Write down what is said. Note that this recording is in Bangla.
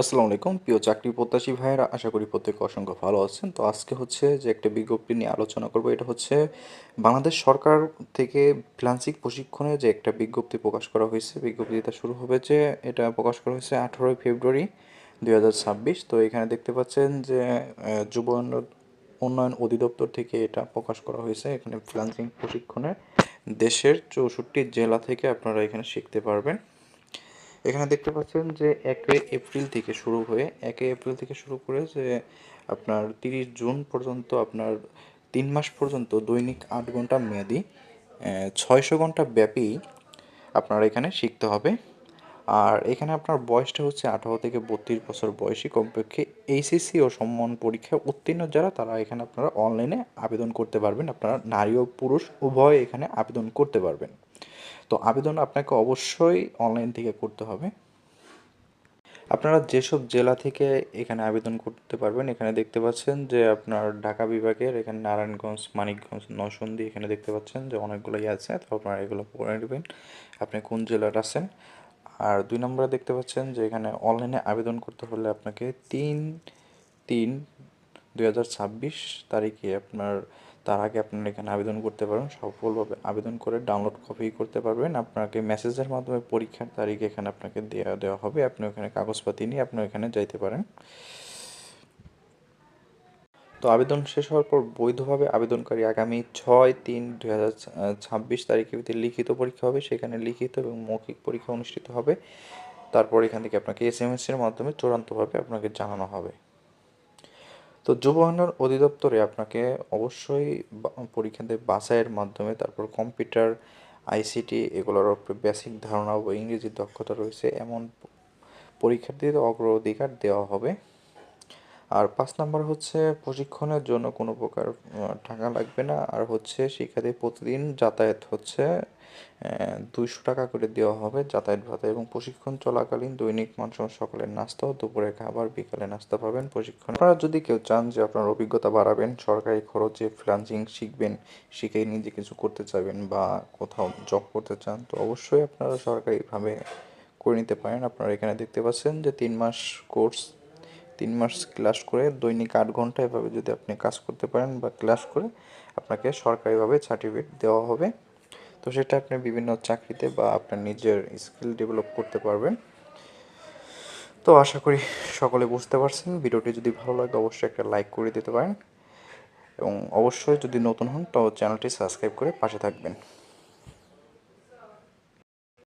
আসসালামু আলাইকুম প্রিয় চাকরি প্রত্যাশী ভাইয়েরা, আশা করি প্রত্যেকে অসংখ্য ভালো আছেন। তো আজকে হচ্ছে যে একটা বিজ্ঞপ্তি নিয়ে আলোচনা করব। এটা হচ্ছে বাংলাদেশ সরকার থেকে ফ্রিল্যান্সিং প্রশিক্ষণে যে একটা বিজ্ঞপ্তি প্রকাশ করা হয়েছে। বিজ্ঞপ্তিটা শুরু হবে যে এটা প্রকাশ করা হয়েছে 18ই ফেব্রুয়ারি 2026। তো এখানে দেখতে পাচ্ছেন যে যুব উন্নয়ন অধিদপ্তর থেকে এটা প্রকাশ করা হয়েছে। এখানে ফ্রিল্যান্সিং প্রশিক্ষণে দেশের 64 জেলা থেকে আপনারা এখানে শিখতে পারবেন। এখানে দেখতে পাচ্ছেন যে 1 এপ্রিল থেকে শুরু হয়ে 1 এপ্রিল থেকে শুরু করে যে আপনার 30 জুন পর্যন্ত আপনার 3 মাস পর্যন্ত দৈনিক 8 ঘন্টা মেয়াদি 600 ঘন্টা ব্যাপী আপনার এখানে শিখতে হবে। আর এখানে আপনার বয়সটা হচ্ছে 18 থেকে 32 বছর বয়সী, কমপক্ষে এইচএসসি ও সমমান পরীক্ষায় উত্তীর্ণ যারা, তারা এখানে আপনারা অনলাইনে আবেদন করতে পারবেন। আপনারা নারী ও পুরুষ উভয় এখানে আবেদন করতে পারবেন। তো আবেদন আপনাকে অবশ্যই অনলাইন থেকে করতে হবে। আপনারা যেসব জেলা থেকে এখানে আবেদন করতে পারবেন, এখানে দেখতে পাচ্ছেন যে আপনার ঢাকা বিভাগের এখানে নারায়ণগঞ্জ, মানিকগঞ্জ, নরসিংদী, এখানে দেখতে পাচ্ছেন যে অনেকগুলোই আছে। তো আপনারা এগুলো পড়ে নেবেন আপনি কোন জেলার আছেন। আর 2 নম্বরে দেখতে পাচ্ছেন যে এখানে অনলাইনে আবেদন করতে হলে আপনাকে 3/3/2026 তারিখে আপনার, তার আগে আপনারা এখানে আবেদন করতে পারেন। সফলভাবে আবেদন করে ডাউনলোড কপি করতে পারবেন। আপনাকে মেসেজের মাধ্যমে পরীক্ষার তারিখ এখানে আপনাকে দেওয়া হবে। আপনি ওখানে কাগজপাতি নিয়ে আপনি ওখানে যাইতে পারেন। তো আবেদন শেষ হওয়ার পর বৈধভাবে আবেদনকারী আগামী 6/3/2026 তারিখের ভিতরে লিখিত পরীক্ষা হবে। সেখানে লিখিত এবং মৌখিক পরীক্ষা অনুষ্ঠিত হবে। তারপর এখান থেকে আপনাকে এসএমএস এর মাধ্যমে চূড়ান্তভাবে আপনাকে জানানো হবে। তো যুব উন্নয়ন অধিদপ্তরে আপনাকে অবশ্যই পরীক্ষাতে বাছাইয়ের মাধ্যমে, তারপর কম্পিউটার, আইসিটি এগুলোর উপরে বেসিক ধারণা ও ইংরেজি দক্ষতা রয়েছে এমন পরীক্ষার্থীদের অগ্রাধিকার দেওয়া হবে। আর 5 নম্বর হচ্ছে প্রশিক্ষণের জন্য কোনো প্রকার টাকা লাগবে না। আর হচ্ছে শিক্ষার্থী প্রতিদিন যাতায়াত হচ্ছে 200 টাকা করে দেওয়া হবে যাতায়াত ভাতা, এবং প্রশিক্ষণ চলাকালীন দৈনিক মানসহ সকালের নাস্তা ও দুপুরের খাবার, বিকালে নাস্তা পাবেন। প্রশিক্ষণ আপনারা যদি কেউ চান যে আপনার অভিজ্ঞতা বাড়াবেন, সরকারি খরচে ফ্রিল্যান্সিং শিখবেন, শিখে নিজে কিছু করতে চাইবেন বা কোথাও জব করতে চান, তো অবশ্যই আপনারা সরকারিভাবে করে নিতে পারেন। আপনারা এখানে দেখতে পাচ্ছেন যে 3 মাস কোর্স, 3 মাস ক্লাস করে দৈনিক 8 ঘন্টা এভাবে যদি আপনি কাজ করতে পারেন বা ক্লাস করে, আপনাকে সরকারিভাবে সার্টিফিকেট দেওয়া হবে। তো সেটা আপনি বিভিন্ন চাকরিতে বা আপনার নিজের স্কিল ডেভেলপ করতে পারবেন। তো আশা করি সকলে বুঝতে পারছেন। ভিডিওটি যদি ভালো লাগে অবশ্যই একটা লাইক করে দিতে পারেন, এবং অবশ্যই যদি নতুন হন তো চ্যানেলটি সাবস্ক্রাইব করে পাশে থাকবেন।